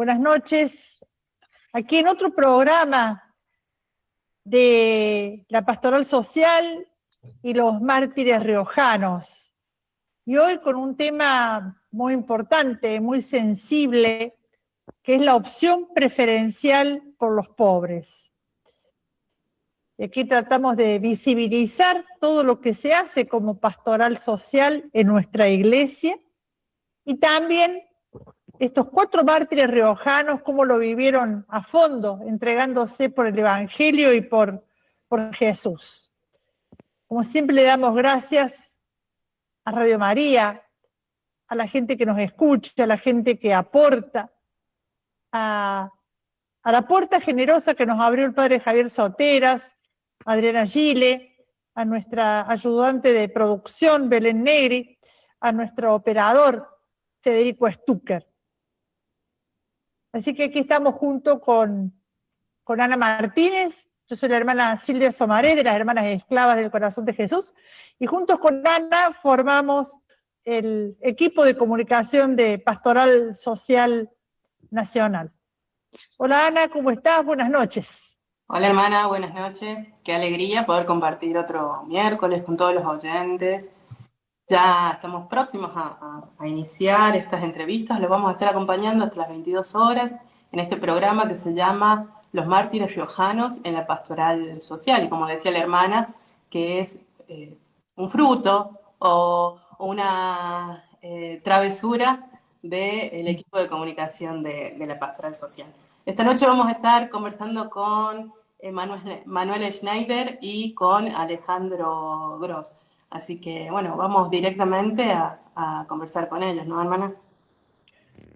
Buenas noches. Aquí en otro programa de la Pastoral Social y los mártires riojanos. Y hoy con un tema muy importante, muy sensible, que es la opción preferencial por los pobres. Y aquí tratamos de visibilizar todo lo que se hace como pastoral social en nuestra iglesia y también estos 4 mártires riojanos, cómo lo vivieron a fondo, entregándose por el Evangelio y por Jesús. Como siempre le damos gracias a Radio María, a la gente que nos escucha, a la gente que aporta, a la puerta generosa que nos abrió el padre Javier Soteras, Adriana Gile, a nuestra ayudante de producción, Belén Negri, a nuestro operador, Federico Stucker. Así que aquí estamos junto con Ana Martínez. Yo soy la hermana Silvia Somaré, de las Hermanas Esclavas del Corazón de Jesús, y juntos con Ana formamos el equipo de comunicación de Pastoral Social Nacional. Hola Ana, ¿cómo estás? Buenas noches. Hola hermana, buenas noches. Qué alegría poder compartir otro miércoles con todos los oyentes. Ya estamos próximos a iniciar estas entrevistas. Los vamos a estar acompañando hasta las 22 horas en este programa que se llama Los Mártires Riojanos en la Pastoral Social. Y como decía la hermana, que es un fruto o una travesura del equipo de comunicación de la Pastoral Social. Esta noche vamos a estar conversando con Manuel Schneider y con Alejandro Gross. Así que, bueno, vamos directamente a conversar con ellos, ¿no, hermana?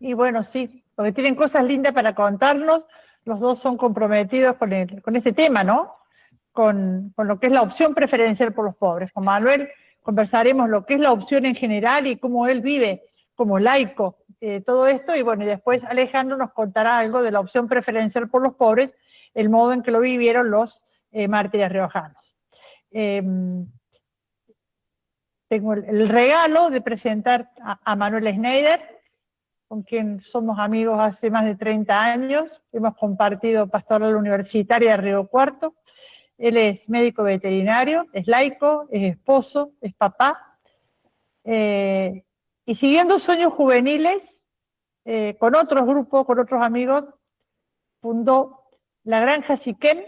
Y bueno, sí, porque tienen cosas lindas para contarnos. Los dos son comprometidos con este tema, ¿no? Con lo que es la opción preferencial por los pobres. Con Manuel conversaremos lo que es la opción en general y cómo él vive como laico todo esto. Y bueno, y después Alejandro nos contará algo de la opción preferencial por los pobres, el modo en que lo vivieron los mártires riojanos. Tengo el regalo de presentar a Manuel Schneider, con quien somos amigos hace más de 30 años, hemos compartido pastoral universitaria de Río Cuarto. Él es médico veterinario, es laico, es esposo, es papá, y siguiendo sueños juveniles, con otros grupos, con otros amigos, fundó la Granja Siquem,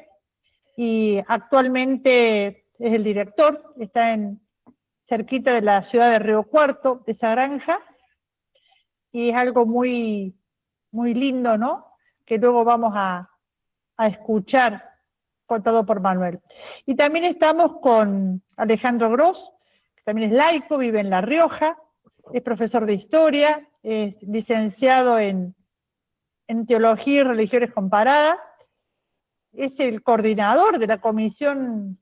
y actualmente es el director, está cerquita de la ciudad de Río Cuarto, de esa granja, y es algo muy, muy lindo, ¿no? Que luego vamos a escuchar, contado por Manuel. Y también estamos con Alejandro Gross, que también es laico, vive en La Rioja, es profesor de historia, es licenciado en Teología y Religiones Comparadas, es el coordinador de la Comisión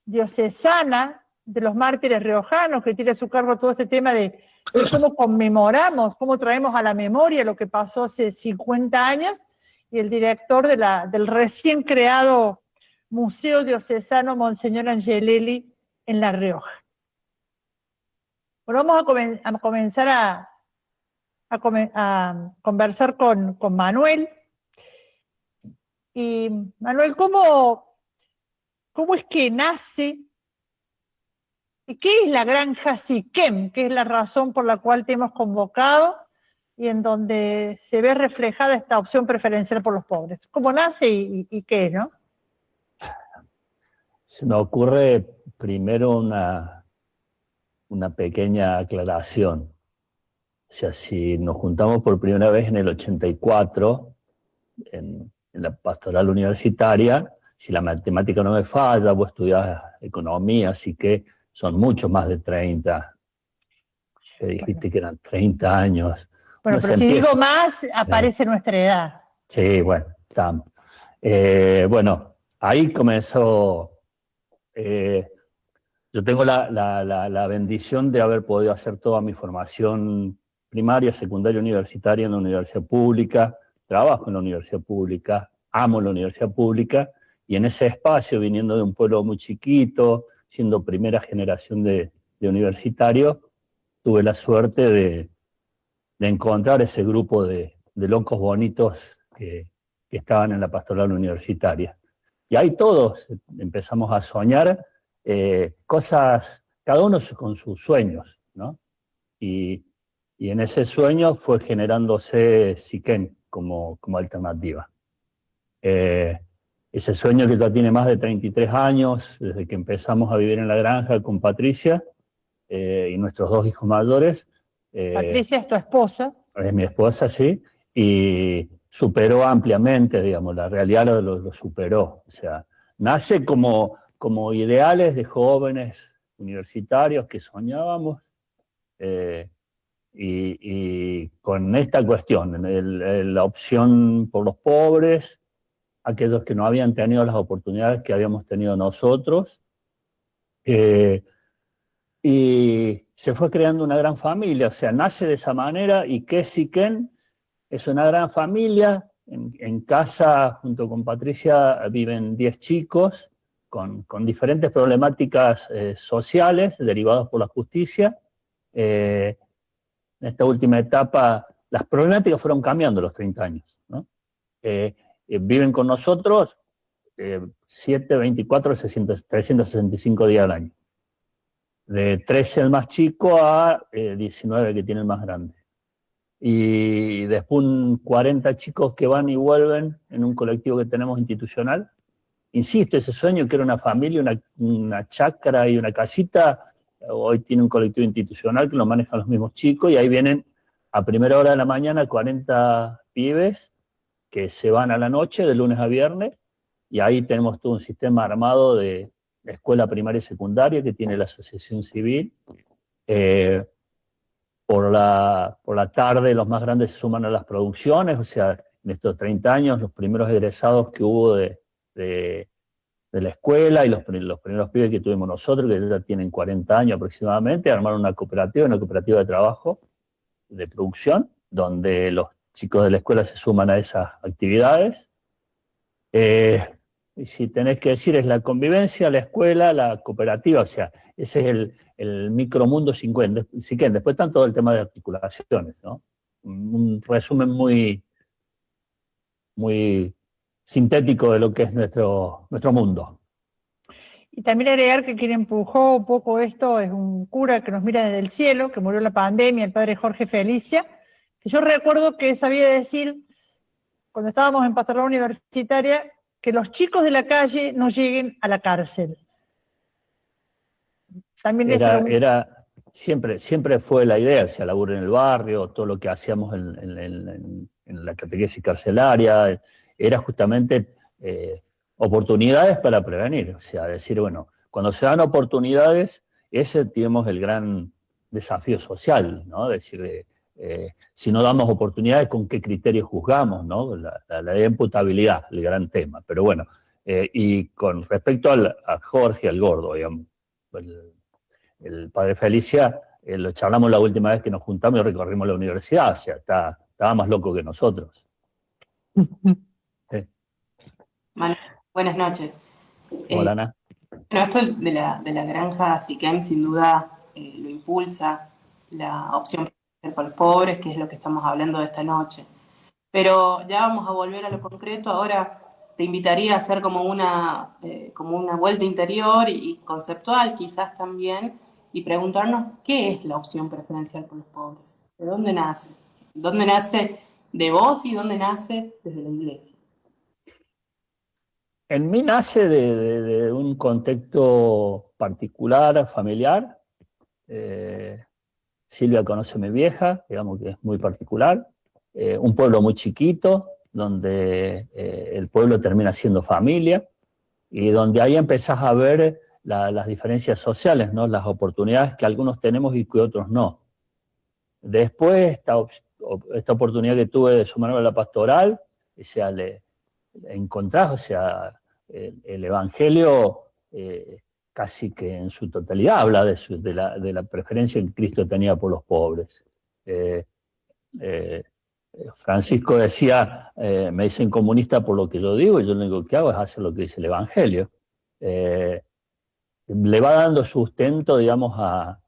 Diocesana de los Mártires Riojanos, que tiene a su cargo todo este tema de cómo conmemoramos, cómo traemos a la memoria lo que pasó hace 50 años, y el director del recién creado Museo Diocesano Monseñor Angelelli en La Rioja. Bueno, vamos a comenzar a conversar con Manuel. Y Manuel, ¿cómo es que nace? ¿Y qué es la Granja Siquem? ¿Qué es la razón por la cual te hemos convocado y en donde se ve reflejada esta opción preferencial por los pobres? ¿Cómo nace y qué, no? Se me ocurre primero una pequeña aclaración. O sea, si nos juntamos por primera vez en el 84, en la pastoral universitaria, si la matemática no me falla, vos estudiás economía, así que son mucho más de 30. Te dijiste que eran 30 años. Bueno, pero si digo más, aparece nuestra edad. Sí, bueno, está. Bueno, ahí comenzó. Yo tengo la bendición de haber podido hacer toda mi formación primaria, secundaria, universitaria en la universidad pública. Trabajo en la universidad pública, amo la universidad pública, y en ese espacio, viniendo de un pueblo muy chiquito, siendo primera generación de universitario, tuve la suerte de encontrar ese grupo de de locos bonitos que estaban en la pastoral universitaria. Y ahí todos empezamos a soñar cosas, cada uno con sus sueños, ¿no? Y en ese sueño fue generándose Siquén como alternativa. Ese sueño que ya tiene más de 33 años, desde que empezamos a vivir en la granja con Patricia y nuestros 2 hijos mayores. Patricia es tu esposa. Es mi esposa, sí, y superó ampliamente, digamos, la realidad lo superó. O sea, nace como ideales de jóvenes universitarios que soñábamos, y con esta cuestión, la opción por los pobres, aquellos que no habían tenido las oportunidades que habíamos tenido nosotros, y se fue creando una gran familia. O sea, nace de esa manera, y que Siquén es una gran familia. En casa, junto con Patricia, viven 10 chicos con diferentes problemáticas sociales derivadas por la justicia. En esta última etapa, las problemáticas fueron cambiando a los 30 años, ¿no? Viven con nosotros 7, 24, 365 días al año. De 13 el más chico a 19 que tiene el más grande. Y después 40 chicos que van y vuelven en un colectivo que tenemos institucional. Insisto, ese sueño que era una familia, una chacra y una casita, hoy tiene un colectivo institucional que lo manejan los mismos chicos, y ahí vienen a primera hora de la mañana 40 pibes que se van a la noche, de lunes a viernes, y ahí tenemos todo un sistema armado de escuela primaria y secundaria que tiene la asociación civil. Por la tarde los más grandes se suman a las producciones. O sea, en estos 30 años los primeros egresados que hubo de la escuela y los primeros pibes que tuvimos nosotros, que ya tienen 40 años aproximadamente, armaron una cooperativa de trabajo, de producción, donde los chicos de la escuela se suman a esas actividades. Y si tenés que decir, es la convivencia, la escuela, la cooperativa. O sea, ese es el micromundo Siquén. Después están todo el tema de articulaciones, ¿no? Un resumen muy sintético de lo que es nuestro mundo. Y también agregar que quien empujó un poco esto es un cura que nos mira desde el cielo, que murió en la pandemia, el padre Jorge Felicia, que yo recuerdo que sabía decir, cuando estábamos en pastoral universitaria, que los chicos de la calle no lleguen a la cárcel. También siempre fue la idea. O sea, laburo en el barrio, todo lo que hacíamos en la catequesis carcelaria, era justamente oportunidades para prevenir. O sea, decir, bueno, cuando se dan oportunidades, ese tenemos el gran desafío social, ¿no? Decir, si no damos oportunidades, ¿con qué criterios juzgamos, ¿no? La imputabilidad, el gran tema. Pero bueno, y con respecto a Jorge, al gordo, digamos, el padre Felicia, lo charlamos la última vez que nos juntamos y recorrimos la universidad. O sea, estaba más loco que nosotros. Manu, buenas noches. Hola, Ana. Bueno, esto de la granja Siquén sin duda lo impulsa la opción por los pobres, que es lo que estamos hablando de esta noche. Pero ya vamos a volver a lo concreto. Ahora te invitaría a hacer como una vuelta interior y conceptual quizás también, y preguntarnos qué es la opción preferencial por los pobres. ¿De dónde nace? ¿Dónde nace de vos y dónde nace desde la iglesia? En mí nace de un contexto particular, familiar. Silvia conoce a mi vieja, digamos que es muy particular. Un pueblo muy chiquito, donde el pueblo termina siendo familia, y donde ahí empezás a ver las diferencias sociales, ¿no? Las oportunidades que algunos tenemos y que otros no. Después, esta oportunidad que tuve de sumarme a la pastoral, o sea, encontrás, o sea, el Evangelio casi que en su totalidad habla de la preferencia que Cristo tenía por los pobres. Francisco decía, me dicen comunista por lo que yo digo, y yo lo único que hago es hacer lo que dice el Evangelio. Le va dando sustento, digamos, a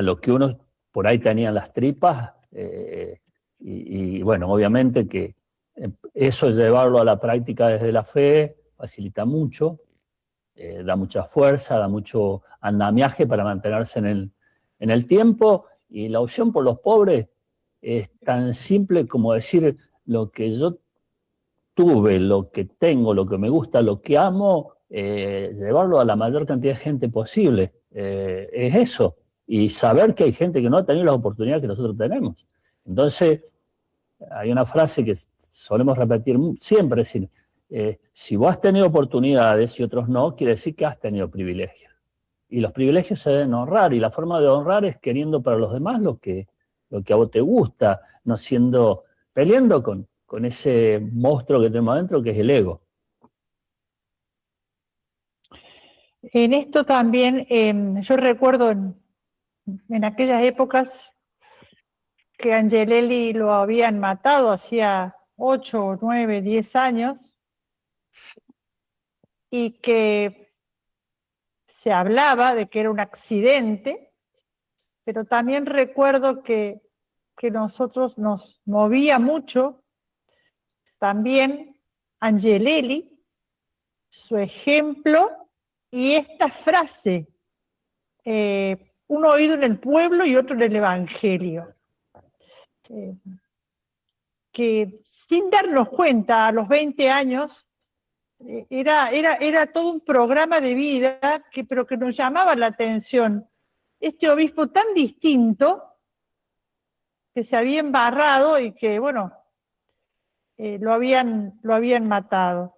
lo que uno por ahí tenía en las tripas, y bueno, obviamente que eso, llevarlo a la práctica desde la fe, facilita mucho, da mucha fuerza, da mucho andamiaje para mantenerse en el tiempo, y la opción por los pobres es tan simple como decir: lo que yo tuve, lo que tengo, lo que me gusta, lo que amo, llevarlo a la mayor cantidad de gente posible. Es eso. Y saber que hay gente que no ha tenido las oportunidades que nosotros tenemos. Entonces, hay una frase que solemos repetir siempre, es decir, si vos has tenido oportunidades y otros no, quiere decir que has tenido privilegios. Y los privilegios se deben honrar, y la forma de honrar es queriendo para los demás lo que a vos te gusta, no siendo, peleando con ese monstruo que tenemos adentro, que es el ego. En esto también, yo recuerdo en aquellas épocas que Angelelli lo habían matado hacía 8, 9, 10 años, y que se hablaba de que era un accidente, pero también recuerdo que nosotros nos movía mucho también Angelelli, su ejemplo y esta frase, un oído en el pueblo y otro en el Evangelio. Que sin darnos cuenta, a los 20 años, era todo un programa de vida, pero que nos llamaba la atención. Este obispo tan distinto, que se había embarrado y que, bueno, lo habían matado.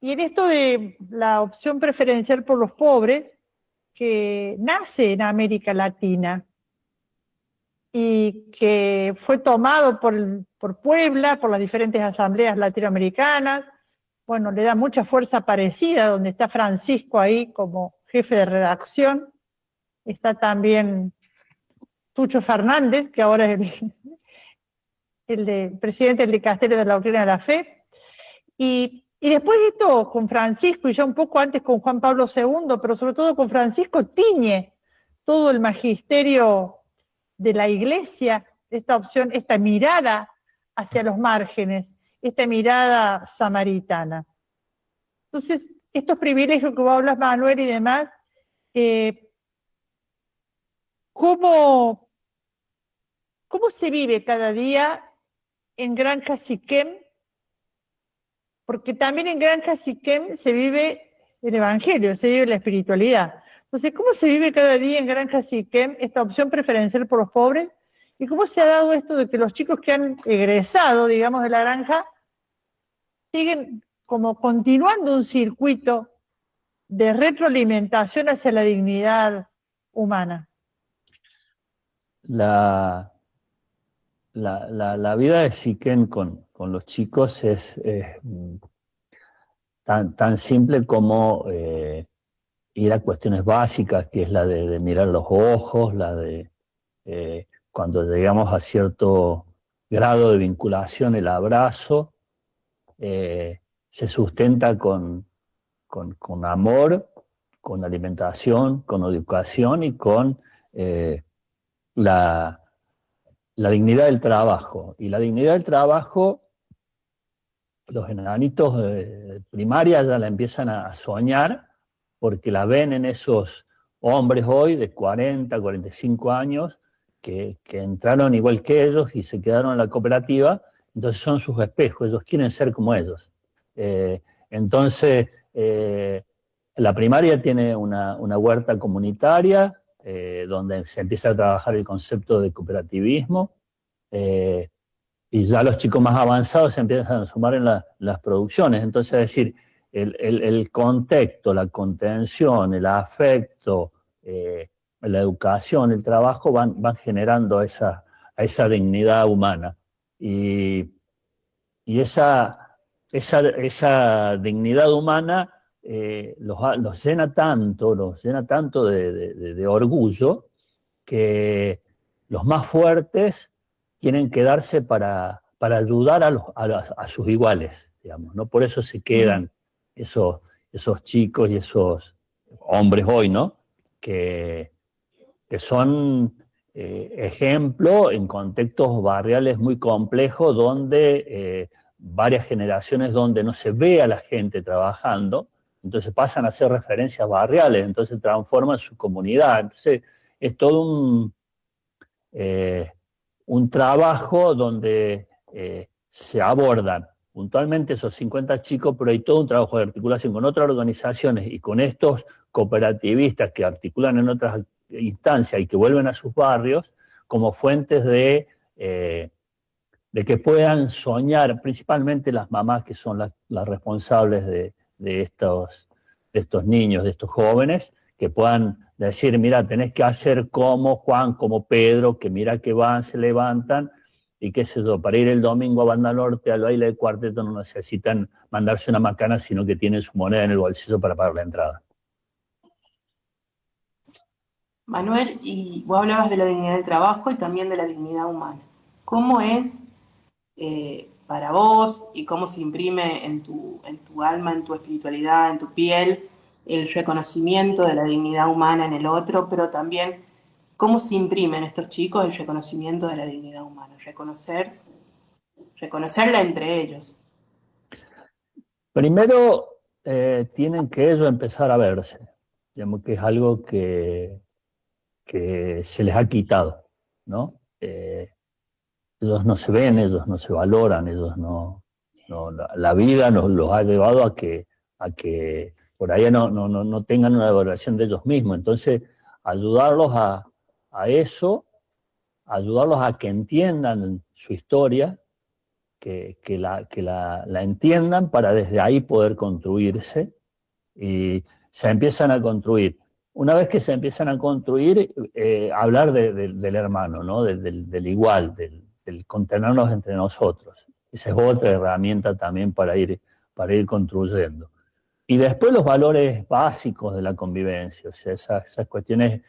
Y en esto de la opción preferencial por los pobres, que nace en América Latina y que fue tomado por Puebla, por las diferentes asambleas latinoamericanas, bueno, le da mucha fuerza parecida, donde está Francisco ahí como jefe de redacción, está también Tucho Fernández, que ahora es el presidente del dicasterio de la doctrina de la fe, y después esto con Francisco, y ya un poco antes con Juan Pablo II, pero sobre todo con Francisco, tiñe todo el magisterio de la Iglesia, esta opción, esta mirada hacia los márgenes, esta mirada samaritana. Entonces, estos privilegios que vos hablas, Manuel, y demás, ¿cómo se vive cada día en Granja Siquem? Porque también en Granja Siquem se vive el Evangelio, se vive la espiritualidad. Entonces, ¿cómo se vive cada día en Granja Siquem esta opción preferencial por los pobres? ¿Y cómo se ha dado esto de que los chicos que han egresado, digamos, de la granja, siguen como continuando un circuito de retroalimentación hacia la dignidad humana? La vida de Siquem con los chicos es tan simple como ir a cuestiones básicas, que es la de mirar los ojos, la de cuando llegamos a cierto grado de vinculación, el abrazo, se sustenta con amor, con alimentación, con educación y con la dignidad del trabajo. Y la dignidad del trabajo, los enanitos de primaria ya la empiezan a soñar, porque la ven en esos hombres hoy de 40, 45 años, que entraron igual que ellos y se quedaron en la cooperativa. Entonces son sus espejos, ellos quieren ser como ellos. Entonces, la primaria tiene una huerta comunitaria, donde se empieza a trabajar el concepto de cooperativismo, y ya los chicos más avanzados se empiezan a sumar en las producciones. Entonces, es decir, el contexto, la contención, el afecto, la educación, el trabajo van generando esa dignidad humana. Y esa dignidad humana los llena tanto de orgullo, que los más fuertes quieren quedarse para ayudar a sus iguales, digamos, ¿no? Por eso se quedan esos chicos y esos hombres hoy, ¿no? Que son ejemplo en contextos barriales muy complejos donde varias generaciones donde no se ve a la gente trabajando, entonces pasan a ser referencias barriales, entonces transforman su comunidad. Entonces es todo un trabajo donde se abordan puntualmente esos 50 chicos, pero hay todo un trabajo de articulación con otras organizaciones y con estos cooperativistas que articulan en otras instancias y que vuelven a sus barrios como fuentes de que puedan soñar, principalmente las mamás que son las responsables de estos niños, de estos jóvenes, que puedan decir, mira, tenés que hacer como Juan, como Pedro, que mira que van, se levantan, y qué sé yo, para ir el domingo a Banda Norte al baile de cuarteto no necesitan mandarse una macana, sino que tienen su moneda en el bolsillo para pagar la entrada. Manuel, y vos hablabas de la dignidad del trabajo y también de la dignidad humana. ¿Cómo es para vos y cómo se imprime en tu alma, en tu espiritualidad, en tu piel, el reconocimiento de la dignidad humana en el otro, pero también cómo se imprime en estos chicos el reconocimiento de la dignidad humana, reconocerla entre ellos? Primero, tienen que ellos empezar a verse, digamos que es algo que se les ha quitado, ¿no? Ellos no se ven, ellos no se valoran, ellos la vida los ha llevado a que por ahí no tengan una valoración de ellos mismos. Entonces, ayudarlos a eso, ayudarlos a que entiendan su historia, que la entiendan para desde ahí poder construirse, y se empiezan a construir. Una vez que se empiezan a construir, hablar del hermano, ¿no? del igual, del contenernos entre nosotros. Esa es otra herramienta también para ir construyendo. Y después los valores básicos de la convivencia, o sea, esas cuestiones,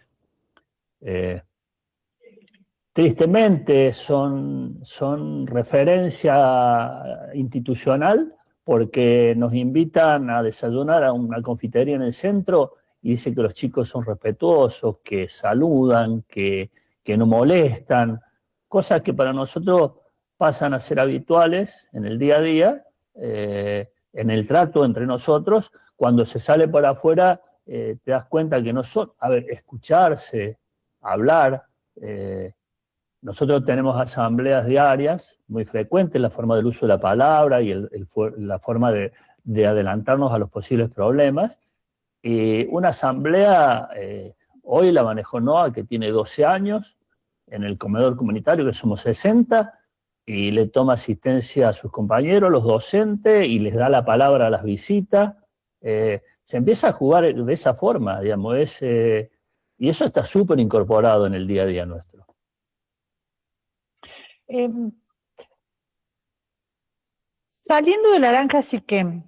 tristemente, son referencia institucional, porque nos invitan a desayunar a una confitería en el centro y dice que los chicos son respetuosos, que saludan, que no molestan, cosas que para nosotros pasan a ser habituales en el día a día, en el trato entre nosotros. Cuando se sale para afuera, te das cuenta que no son, escucharse, hablar. Nosotros tenemos asambleas diarias muy frecuentes, la forma del uso de la palabra y la forma de adelantarnos a los posibles problemas. Y una asamblea, hoy la manejó Noa, que tiene 12 años, en el comedor comunitario, que somos 60, y le toma asistencia a sus compañeros, los docentes, y les da la palabra a las visitas. Se empieza a jugar de esa forma, digamos, y eso está súper incorporado en el día a día nuestro. Saliendo de la granja Siquem,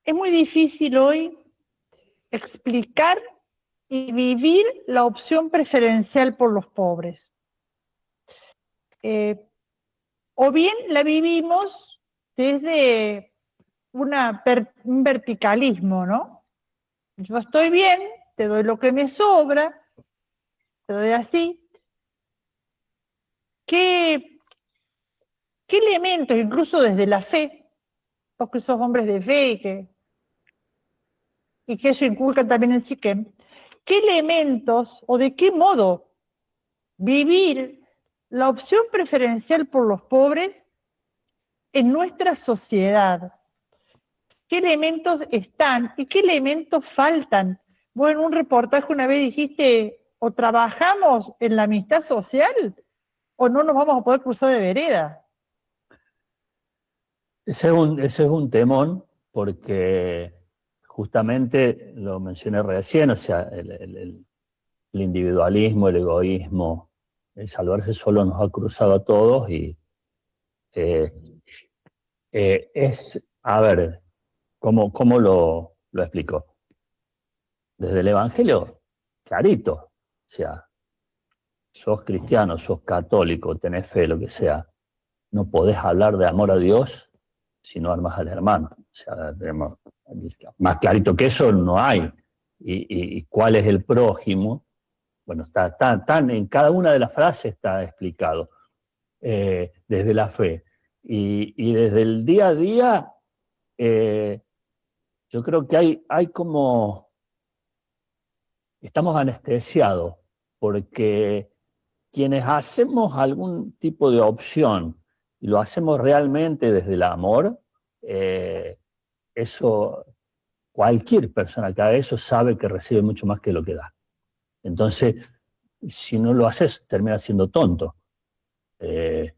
es muy difícil hoy explicar y vivir la opción preferencial por los pobres. O bien la vivimos desde un verticalismo, ¿no? Yo estoy bien, te doy lo que me sobra, te doy así. ¿Qué elementos, incluso desde la fe, vos que sos hombres de fe y que eso inculcan también en Siquem, qué elementos o de qué modo vivir la opción preferencial por los pobres en nuestra sociedad? ¿Qué elementos están y qué elementos faltan? Vos en un reportaje una vez dijiste, o trabajamos en la amistad social o no nos vamos a poder cruzar de vereda. Ese es un temón, porque justamente lo mencioné recién, o sea, el individualismo, el egoísmo, el salvarse solo nos ha cruzado a todos, y a ver, ¿cómo lo explico? Desde el Evangelio, clarito, o sea, sos cristiano, sos católico, tenés fe, lo que sea, no podés hablar de amor a Dios si no armas al hermano. O sea, más clarito que eso no hay. ¿Y cuál es el prójimo? bueno, está en cada una de las frases está explicado, desde la fe. Y desde el día a día, yo creo que hay como, estamos anestesiados, porque quienes hacemos algún tipo de opción y lo hacemos realmente desde el amor, eso, cualquier persona que haga eso sabe que recibe mucho más que lo que da. Entonces, si no lo haces, termina siendo tonto. En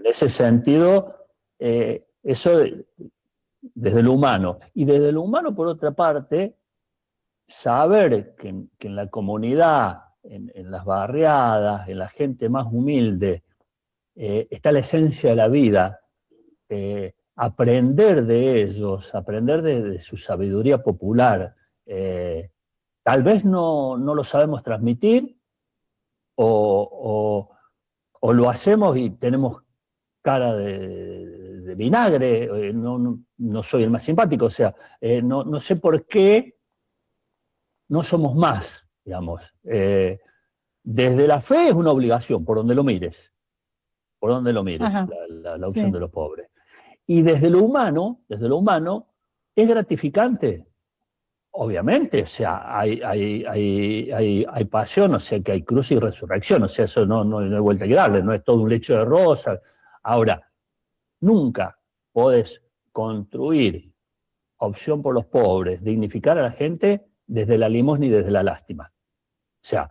ese sentido, eso desde lo humano. Y desde lo humano, por otra parte, saber que en la comunidad, en las barriadas, en la gente más humilde, está la esencia de la vida, aprender de ellos, aprender de su sabiduría popular. Tal vez no lo sabemos transmitir o lo hacemos y tenemos cara de vinagre, no soy el más simpático, o sea, no sé por qué no somos más, digamos. Desde la fe es una obligación, por donde lo mires, la opción Sí. de los pobres. Y desde lo humano, es gratificante. Obviamente, o sea, hay pasión, o sea, que hay cruz y resurrección, o sea, eso no hay vuelta que darle, no es todo un lecho de rosas. Ahora, nunca podés construir opción por los pobres, dignificar a la gente desde la limosna y desde la lástima. O sea,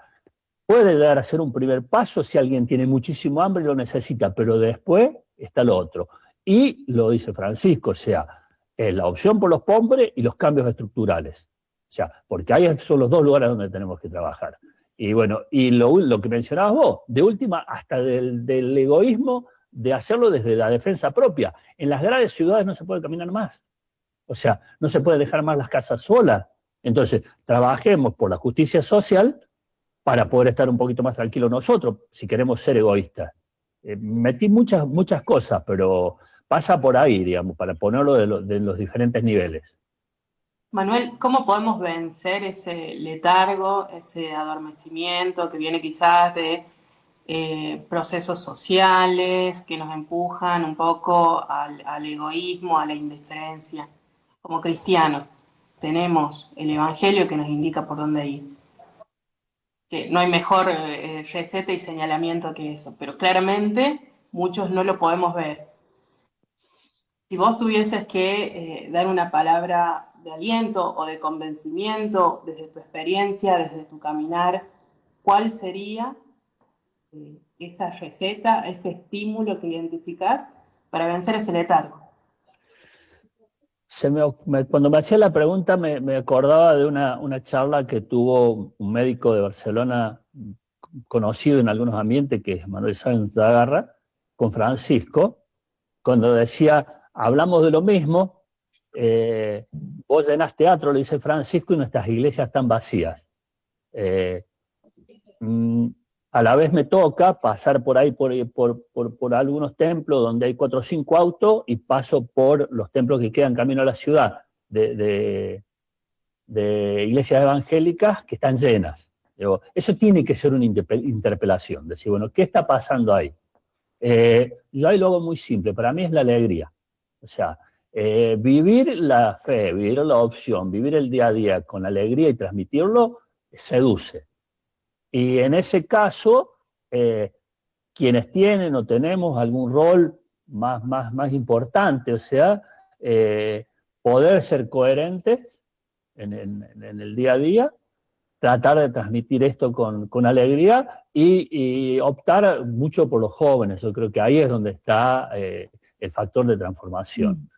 puede dar a ser un primer paso si alguien tiene muchísimo hambre y lo necesita, pero después está lo otro. Y lo dice Francisco, o sea, la opción por los pobres y los cambios estructurales. O sea, porque ahí son los dos lugares donde tenemos que trabajar. Y bueno, y lo que mencionabas vos, de última, hasta del egoísmo de hacerlo desde la defensa propia. En las grandes ciudades no se puede caminar más. O sea, no se puede dejar más las casas solas. Entonces, trabajemos por la justicia social para poder estar un poquito más tranquilos nosotros, si queremos ser egoístas. Metí muchas cosas, pero pasa por ahí, digamos, para ponerlo de los diferentes niveles. Manuel, ¿cómo podemos vencer ese letargo, ese adormecimiento que viene quizás de procesos sociales que nos empujan un poco al egoísmo, a la indiferencia? Como cristianos tenemos el Evangelio que nos indica por dónde ir. Que no hay mejor receta y señalamiento que eso, pero claramente muchos no lo podemos ver. Si vos tuvieses que dar una palabra de aliento o de convencimiento desde tu experiencia, desde tu caminar, ¿cuál sería esa receta, ese estímulo que identificás para vencer ese letargo? Cuando me hacía la pregunta me acordaba de una charla que tuvo un médico de Barcelona conocido en algunos ambientes, que es Manuel Sáenz de Agarra, con Francisco, cuando decía, hablamos de lo mismo, vos llenás teatro, le dice Francisco, y nuestras iglesias están vacías. A la vez me toca pasar por ahí, por algunos templos donde hay 4 o 5 autos, y paso por los templos que quedan camino a la ciudad, de iglesias evangélicas que están llenas. Digo, eso tiene que ser una interpelación, decir, bueno, ¿qué está pasando ahí? Yo ahí lo hago muy simple, para mí es la alegría. O sea, vivir la fe, vivir la opción, vivir el día a día con alegría y transmitirlo, seduce. Y en ese caso, quienes tienen o tenemos algún rol más importante, o sea, poder ser coherentes en el día a día, tratar de transmitir esto con alegría y optar mucho por los jóvenes. Yo creo que ahí es donde está el factor de transformación.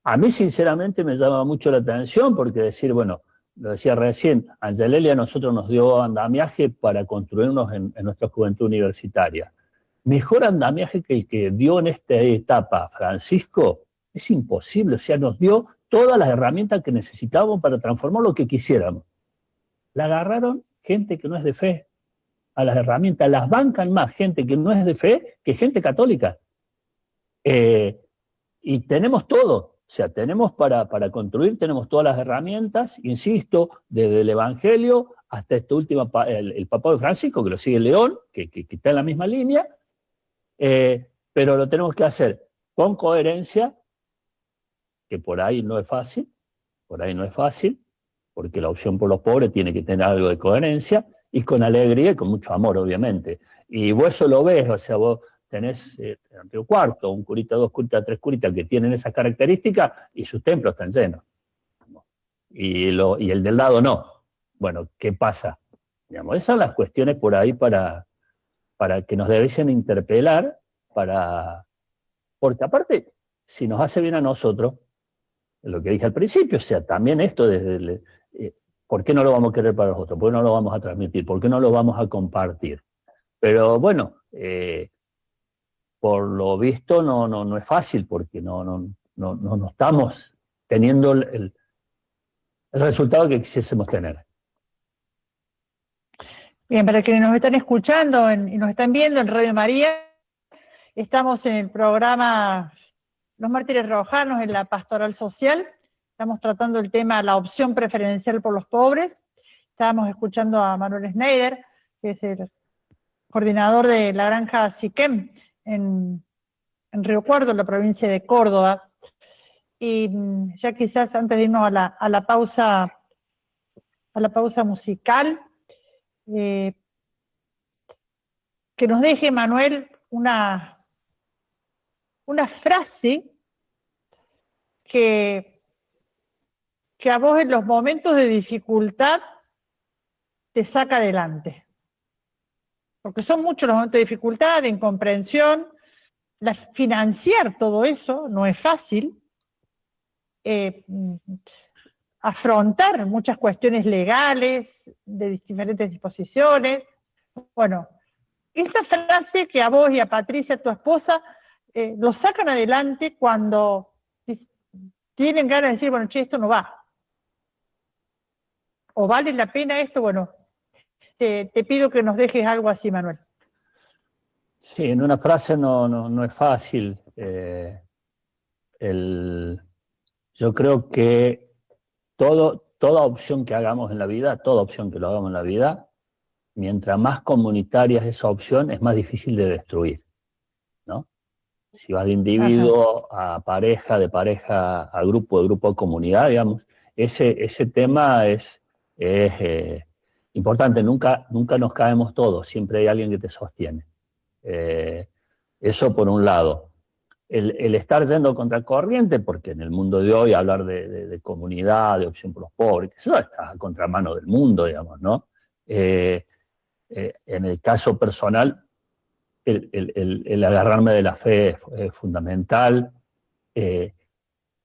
A mí, sinceramente, me llama mucho la atención porque decir, bueno, lo decía recién, Angelelli a nosotros nos dio andamiaje para construirnos en nuestra juventud universitaria. Mejor andamiaje que el que dio en esta etapa Francisco es imposible, o sea, nos dio todas las herramientas que necesitábamos para transformar lo que quisiéramos. La agarraron gente que no es de fe a las herramientas, las bancan más gente que no es de fe que gente católica. Y tenemos todo, o sea, tenemos para construir, tenemos todas las herramientas, insisto, desde el Evangelio hasta este último, el papado de Francisco, que lo sigue León, que está en la misma línea, pero lo tenemos que hacer con coherencia, que por ahí no es fácil, porque la opción por los pobres tiene que tener algo de coherencia, y con alegría y con mucho amor, obviamente. Y vos eso lo ves, o sea, vos tenés en Río Cuarto, un curita, dos curitas, tres curitas que tienen esas características, y sus templos están llenos. Y el del lado no. Bueno, ¿qué pasa? Digamos, esas son las cuestiones por ahí para que nos debiesen interpelar, porque aparte, si nos hace bien a nosotros, lo que dije al principio, o sea, también esto ¿por qué no lo vamos a querer para los otros? ¿Por qué no lo vamos a transmitir? ¿Por qué no lo vamos a compartir? Pero bueno, por lo visto no es fácil, porque no estamos teniendo el resultado que quisiésemos tener. Bien, para quienes nos están escuchando y nos están viendo en Radio María, estamos en el programa Los Mártires Riojanos, en la Pastoral Social. Estamos tratando el tema la opción preferencial por los pobres. Estábamos escuchando a Manuel Schneider, que es el coordinador de la granja Siquem en Río Cuarto, en la provincia de Córdoba. Y ya quizás antes de irnos a la pausa musical, que nos deje, Manuel, una frase que a vos en los momentos de dificultad te saca adelante. Porque son muchos los momentos de dificultad, de incomprensión. Financiar todo eso no es fácil. Afrontar muchas cuestiones legales, de diferentes disposiciones. Bueno, esta frase que a vos y a Patricia, tu esposa, lo sacan adelante cuando tienen ganas de decir, bueno, che, esto no va. O vale la pena esto, bueno, te pido que nos dejes algo así, Manuel. Sí, en una frase no es fácil. Yo creo que toda opción que hagamos en la vida, mientras más comunitaria es esa opción, es más difícil de destruir, ¿no? Si vas de individuo a pareja, de pareja a grupo, de grupo a comunidad, digamos, ese tema es importante. Nunca nos caemos todos, siempre hay alguien que te sostiene. Eso por un lado. El estar yendo contra corriente, porque en el mundo de hoy hablar de comunidad, de opción por los pobres, eso está a contramano del mundo, digamos, ¿no? En el caso personal, el agarrarme de la fe es fundamental.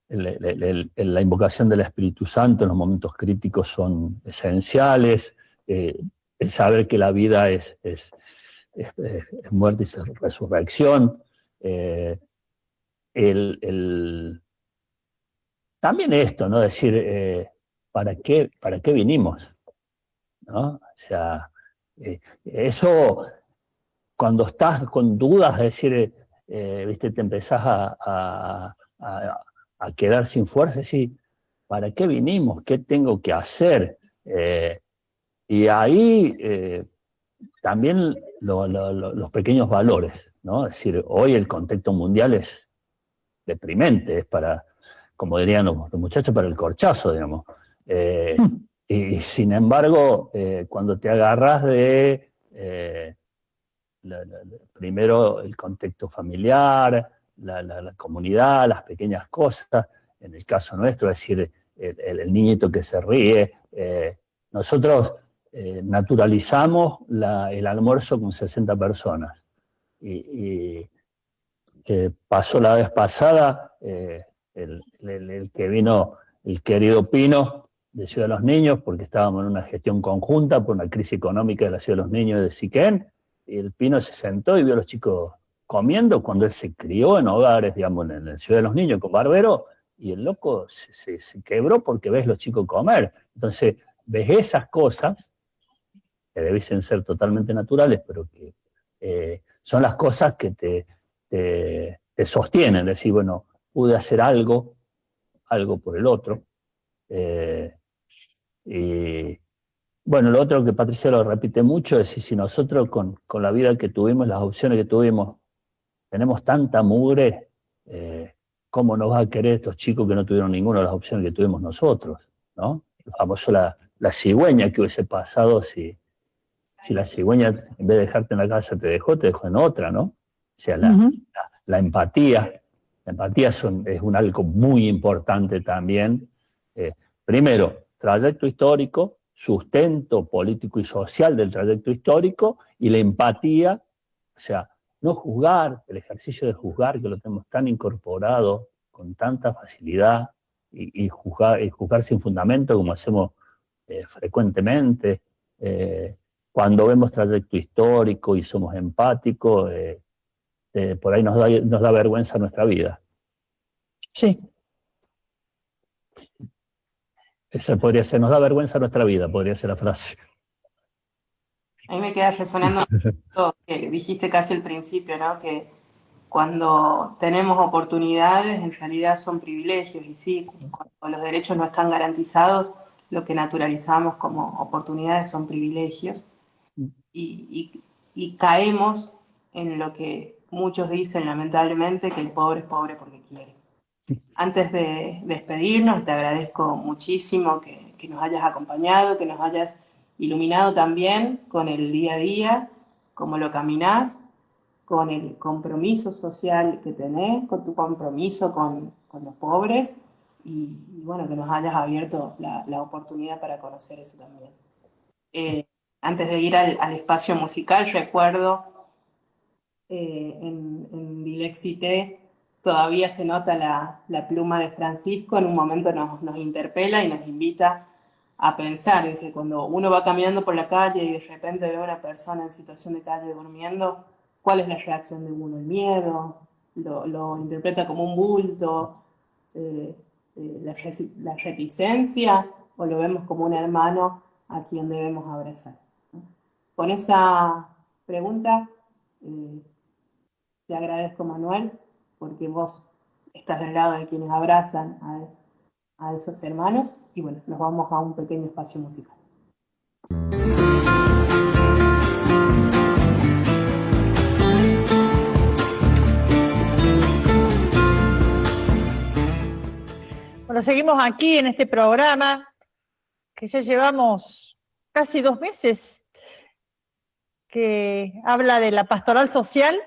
La invocación del Espíritu Santo en los momentos críticos son esenciales. El saber que la vida es muerte y resurrección. También esto, ¿no? Decir, ¿para qué vinimos? ¿No? O sea, eso, cuando estás con dudas, es decir, ¿viste? Te empezás a quedar sin fuerza, decir, ¿para qué vinimos? ¿Qué tengo que hacer? Y ahí también los pequeños valores, ¿no? Es decir, hoy el contexto mundial es deprimente, es para, como dirían los muchachos, para el corchazo, digamos. Y sin embargo, cuando te agarras de primero el contexto familiar, la comunidad, las pequeñas cosas, en el caso nuestro, es decir, el niñito que se ríe, nosotros naturalizamos el almuerzo con 60 personas. Y pasó la vez pasada, el que vino, el querido Pino, de Ciudad de los Niños, porque estábamos en una gestión conjunta por una crisis económica de la Ciudad de los Niños de Siquén, y el Pino se sentó y vio a los chicos comiendo cuando él se crió en hogares, digamos, en la Ciudad de los Niños con Barbero, y el loco se quebró porque ves los chicos comer. Entonces, ves esas cosas, que debiesen ser totalmente naturales, pero que son las cosas que te sostienen, decir, bueno, pude hacer algo por el otro, y Bueno, lo otro que Patricia lo repite mucho es si nosotros con la vida que tuvimos, las opciones que tuvimos, tenemos tanta mugre, ¿cómo nos va a querer estos chicos que no tuvieron ninguna de las opciones que tuvimos nosotros? ¿No? El famoso la cigüeña que hubiese pasado si la cigüeña, en vez de dejarte en la casa, te dejó en otra, ¿no? O sea, la empatía. La empatía es algo muy importante también. Primero, trayecto histórico, sustento político y social del trayecto histórico, y la empatía, o sea, no juzgar, el ejercicio de juzgar, que lo tenemos tan incorporado con tanta facilidad, y juzgar sin fundamento, como hacemos frecuentemente. Cuando vemos trayecto histórico y somos empáticos, por ahí nos da vergüenza nuestra vida. Sí. Esa podría ser, nos da vergüenza nuestra vida, podría ser la frase. A mí me queda resonando lo que dijiste casi al principio, ¿no? Que cuando tenemos oportunidades, en realidad son privilegios, y sí, cuando los derechos no están garantizados, lo que naturalizamos como oportunidades son privilegios, y caemos en lo que muchos dicen lamentablemente, que el pobre es pobre porque quiere. Antes de despedirnos, te agradezco muchísimo que nos hayas acompañado, que nos hayas iluminado también con el día a día, cómo lo caminás, con el compromiso social que tenés, con tu compromiso con los pobres, y bueno, que nos hayas abierto la oportunidad para conocer eso también. Antes de ir al espacio musical, recuerdo en Dilexité todavía se nota la pluma de Francisco. En un momento nos interpela y nos invita a pensar. Dice, cuando uno va caminando por la calle y de repente ve a una persona en situación de calle durmiendo, ¿cuál es la reacción de uno? El miedo, lo interpreta como un bulto, la reticencia, o lo vemos como un hermano a quien debemos abrazar. Con esa pregunta te agradezco, Manuel, porque vos estás del lado de quienes abrazan a esos hermanos, y bueno, nos vamos a un pequeño espacio musical. Bueno, seguimos aquí en este programa que ya llevamos casi 2 meses, que habla de la pastoral social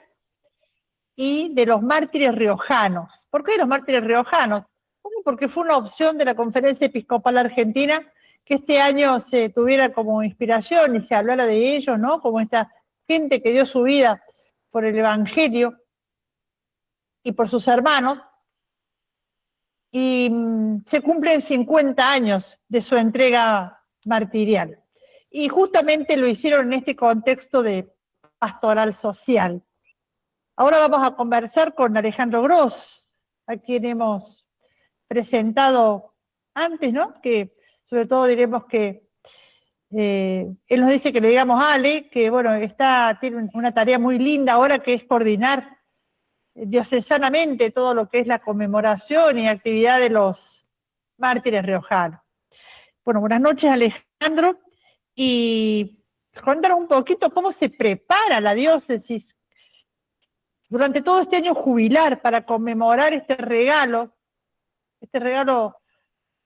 y de los mártires riojanos. ¿Por qué los mártires riojanos? Uno, porque fue una opción de la Conferencia Episcopal Argentina que este año se tuviera como inspiración y se hablara de ellos, ¿no? Como esta gente que dio su vida por el Evangelio y por sus hermanos. Y se cumplen 50 años de su entrega martirial. Y justamente lo hicieron en este contexto de pastoral social. Ahora vamos a conversar con Alejandro Gross, a quien hemos presentado antes, ¿no? Que sobre todo diremos que él nos dice que le digamos a Ale, que bueno, tiene una tarea muy linda ahora, que es coordinar diocesanamente todo lo que es la conmemoración y actividad de los mártires riojanos. Bueno, buenas noches, Alejandro, y contanos un poquito cómo se prepara la diócesis durante todo este año jubilar para conmemorar este regalo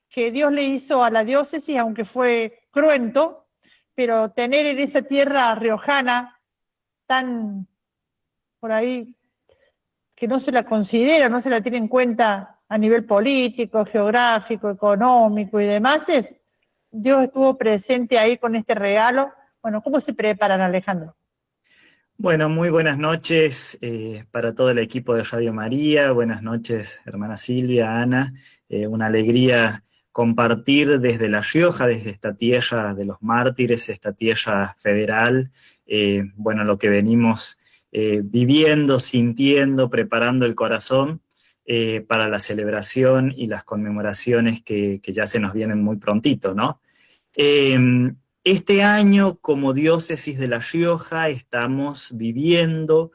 que Dios le hizo a la diócesis, aunque fue cruento, pero tener en esa tierra riojana tan por ahí, que no se la considera, no se la tiene en cuenta a nivel político, geográfico, económico y demás, Dios estuvo presente ahí con este regalo. Bueno, ¿cómo se preparan, Alejandro? Bueno, muy buenas noches para todo el equipo de Radio María. Buenas noches, hermana Silvia, Ana. Una alegría compartir desde La Rioja, desde esta tierra de los mártires, esta tierra federal, bueno, lo que venimos viviendo, sintiendo, preparando el corazón para la celebración y las conmemoraciones que ya se nos vienen muy prontito, ¿no? Este año, como diócesis de La Rioja, estamos viviendo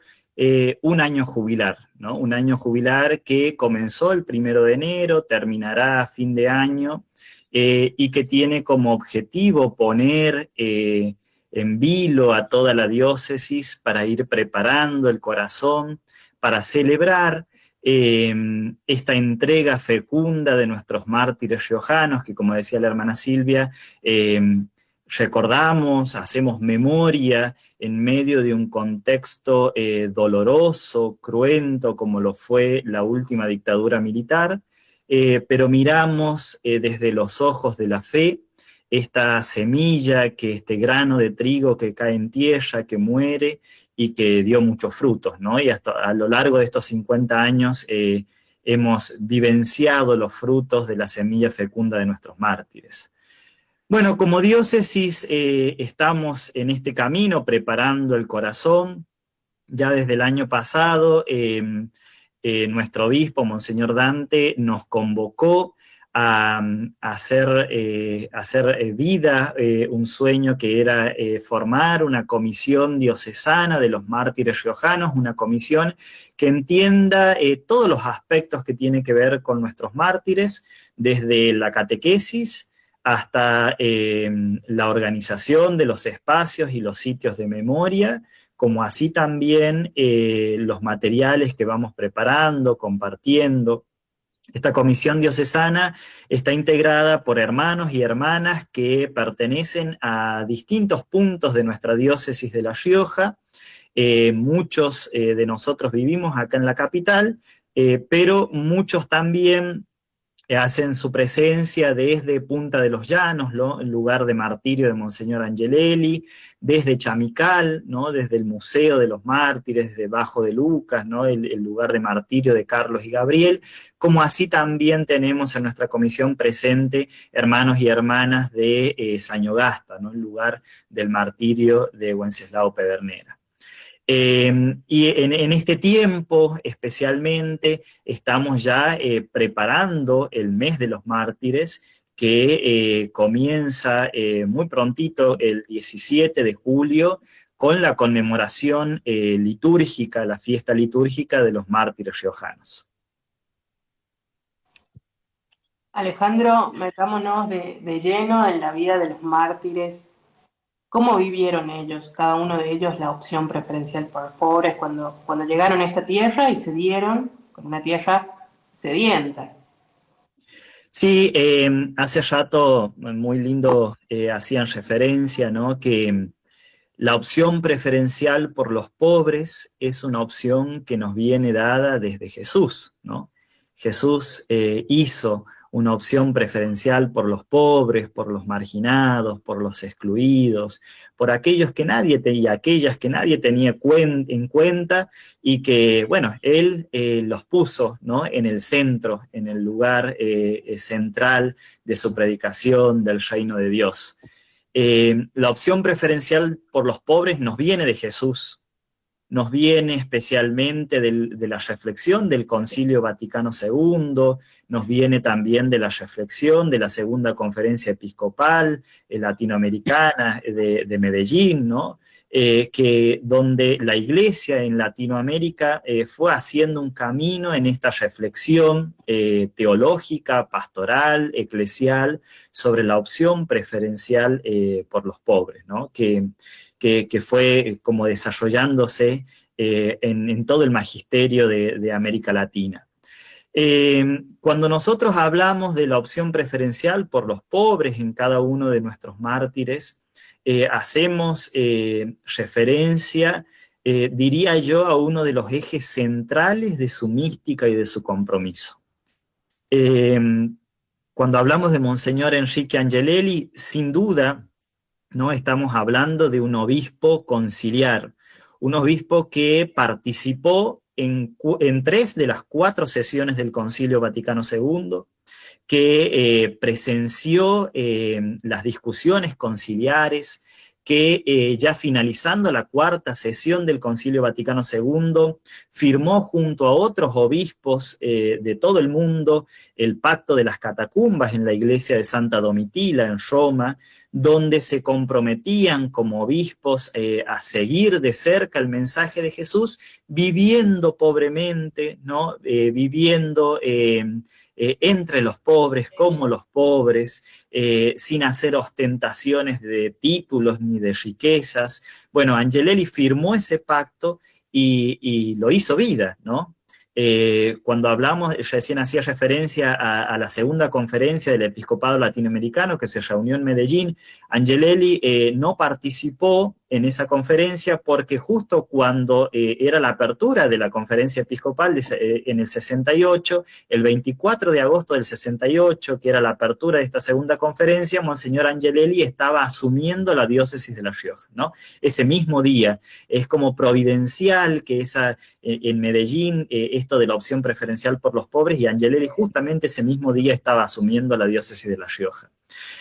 un año jubilar, ¿no? Un año jubilar que comenzó el 1 de enero, terminará a fin de año, y que tiene como objetivo poner en vilo a toda la diócesis para ir preparando el corazón, para celebrar esta entrega fecunda de nuestros mártires riojanos, que como decía la hermana Silvia, recordamos, hacemos memoria en medio de un contexto doloroso, cruento, como lo fue la última dictadura militar, pero miramos desde los ojos de la fe esta semilla, este grano de trigo que cae en tierra, que muere y que dio muchos frutos, ¿no? Y hasta a lo largo de estos 50 años hemos vivenciado los frutos de la semilla fecunda de nuestros mártires. Bueno, como diócesis estamos en este camino preparando el corazón. Ya desde el año pasado nuestro obispo, Monseñor Dante, nos convocó a hacer vida un sueño que era formar una comisión diocesana de los mártires riojanos, una comisión que entienda todos los aspectos que tienen que ver con nuestros mártires, desde la catequesis hasta la organización de los espacios y los sitios de memoria, como así también los materiales que vamos preparando, compartiendo. Esta comisión diocesana está integrada por hermanos y hermanas que pertenecen a distintos puntos de nuestra diócesis de La Rioja. Muchos de nosotros vivimos acá en la capital, pero muchos también hacen su presencia desde Punta de los Llanos, ¿no? El lugar de martirio de Monseñor Angelelli, desde Chamical, ¿no? Desde el Museo de los Mártires, desde Bajo de Lucas, ¿no? El lugar de martirio de Carlos y Gabriel, como así también tenemos en nuestra comisión presente hermanos y hermanas de Sañogasta, ¿no? El lugar del martirio de Wenceslao Pedernera. Y en este tiempo especialmente estamos ya preparando el mes de los mártires, que comienza muy prontito el 17 de julio con la conmemoración litúrgica, la fiesta litúrgica de los mártires riojanos. Alejandro, metámonos de lleno en la vida de los mártires. ¿Cómo vivieron ellos, cada uno de ellos, la opción preferencial por los pobres cuando llegaron a esta tierra y se dieron con una tierra sedienta? Sí, hace rato, muy lindo, hacían referencia, ¿no? Que la opción preferencial por los pobres es una opción que nos viene dada desde Jesús, ¿no? Jesús hizo una opción preferencial por los pobres, por los marginados, por los excluidos, por aquellos que nadie tenía, aquellas que nadie tenía en cuenta, y que, bueno, Él los puso, ¿no? En el centro, en el lugar central de su predicación del reino de Dios. La opción preferencial por los pobres nos viene de Jesús, nos viene especialmente de la reflexión del Concilio Vaticano II, nos viene también de la reflexión de la Segunda Conferencia Episcopal Latinoamericana de Medellín, ¿no? Donde la Iglesia en Latinoamérica fue haciendo un camino en esta reflexión teológica, pastoral, eclesial, sobre la opción preferencial por los pobres, ¿no? Que fue como desarrollándose en todo el magisterio de América Latina. Cuando nosotros hablamos de la opción preferencial por los pobres en cada uno de nuestros mártires, hacemos referencia, diría yo, a uno de los ejes centrales de su mística y de su compromiso. Cuando hablamos de Monseñor Enrique Angelelli, sin duda, ¿no? Estamos hablando de un obispo conciliar, un obispo que participó en 3 de las 4 sesiones del Concilio Vaticano II, que presenció las discusiones conciliares, que ya finalizando la 4ª sesión del Concilio Vaticano II, firmó junto a otros obispos de todo el mundo el Pacto de las Catacumbas en la iglesia de Santa Domitila en Roma, donde se comprometían como obispos a seguir de cerca el mensaje de Jesús, viviendo pobremente, ¿no? Viviendo entre los pobres, como los pobres, sin hacer ostentaciones de títulos ni de riquezas. Bueno, Angelelli firmó ese pacto y lo hizo vida, ¿no? Cuando hablamos, recién hacía referencia a la segunda conferencia del Episcopado Latinoamericano que se reunió en Medellín. Angelelli no participó en esa conferencia porque justo cuando era la apertura de la conferencia episcopal en el 68, el 24 de agosto del 68, que era la apertura de esta segunda conferencia, Monseñor Angelelli estaba asumiendo la diócesis de La Rioja, ¿no? Ese mismo día. Es como providencial que en Medellín esto de la opción preferencial por los pobres, y Angelelli justamente ese mismo día estaba asumiendo la diócesis de La Rioja.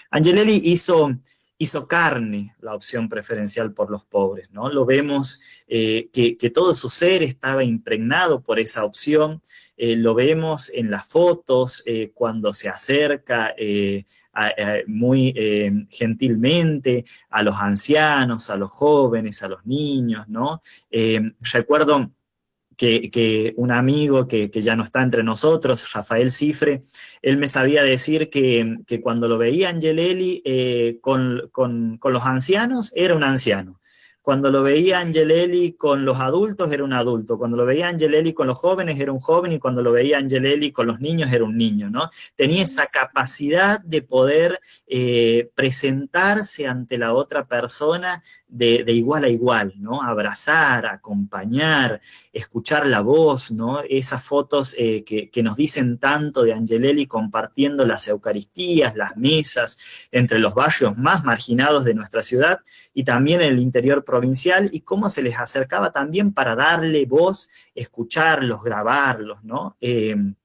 Angelelli hizo carne la opción preferencial por los pobres, ¿no? Lo vemos que todo su ser estaba impregnado por esa opción, lo vemos en las fotos cuando se acerca muy gentilmente a los ancianos, a los jóvenes, a los niños, ¿no? Recuerdo que un amigo que ya no está entre nosotros, Rafael Cifre, él me sabía decir que cuando lo veía Angelelli con los ancianos, era un anciano. Cuando lo veía Angelelli con los adultos, era un adulto. Cuando lo veía Angelelli con los jóvenes, era un joven. Y cuando lo veía Angelelli con los niños, era un niño, ¿no? Tenía esa capacidad de poder presentarse ante la otra persona de igual a igual, ¿no? Abrazar, acompañar, escuchar la voz, ¿no? Esas fotos que nos dicen tanto de Angelelli compartiendo las Eucaristías, las mesas, entre los barrios más marginados de nuestra ciudad y también en el interior provincial, y cómo se les acercaba también para darle voz, escucharlos, grabarlos, ¿no? En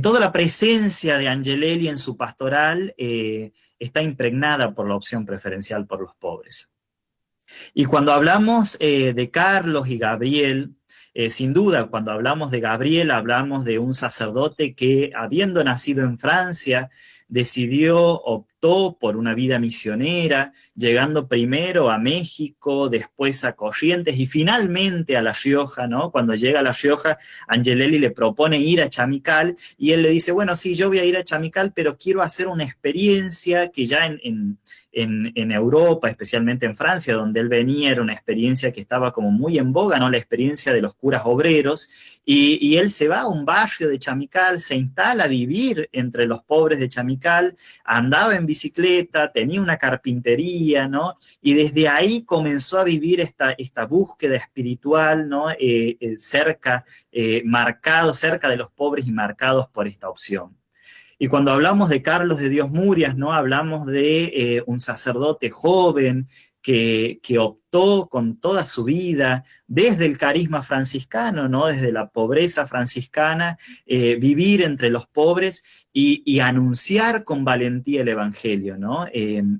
toda la presencia de Angelelli en su pastoral está impregnada por la opción preferencial por los pobres. Y cuando hablamos de Carlos y Gabriel, sin duda, cuando hablamos de Gabriel, hablamos de un sacerdote que, habiendo nacido en Francia, optó por una vida misionera, llegando primero a México, después a Corrientes y finalmente a La Rioja, ¿no? Cuando llega a La Rioja, Angelelli le propone ir a Chamical y él le dice, bueno, sí, yo voy a ir a Chamical, pero quiero hacer una experiencia que ya en Europa, especialmente en Francia, donde él venía, era una experiencia que estaba como muy en boga, ¿no? La experiencia de los curas obreros, y él se va a un barrio de Chamical, se instala a vivir entre los pobres de Chamical, andaba en bicicleta, tenía una carpintería, ¿no? Y desde ahí comenzó a vivir esta búsqueda espiritual, ¿no? Cerca de los pobres y marcados por esta opción. Y cuando hablamos de Carlos de Dios Murias, ¿no? Hablamos de un sacerdote joven que optó con toda su vida, desde el carisma franciscano, ¿no? Desde la pobreza franciscana, vivir entre los pobres y anunciar con valentía el Evangelio, ¿no?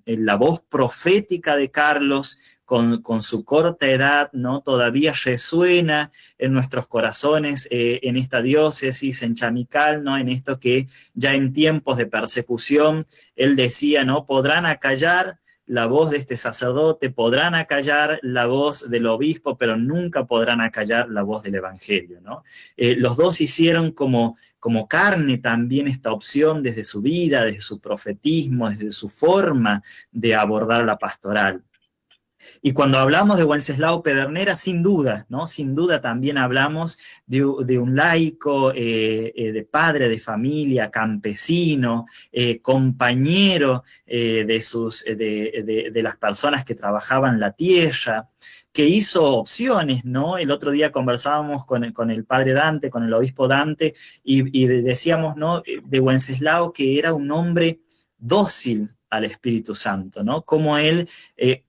La voz profética de Carlos, con su corta edad, ¿no? Todavía resuena en nuestros corazones, en esta diócesis, en Chamical, ¿no? En esto que ya en tiempos de persecución, él decía, ¿no? Podrán acallar la voz de este sacerdote, podrán acallar la voz del obispo, pero nunca podrán acallar la voz del Evangelio, ¿no? Los dos hicieron como carne también esta opción desde su vida, desde su profetismo, desde su forma de abordar la pastoral. Y cuando hablamos de Wenceslao Pedernera, sin duda, ¿no? Sin duda también hablamos de un laico, de padre de familia, campesino, compañero de las personas que trabajaban la tierra, que hizo opciones, ¿no? El otro día conversábamos con el padre Dante, con el obispo Dante, y decíamos, ¿no? De Wenceslao que era un hombre dócil al Espíritu Santo, ¿no? Como él,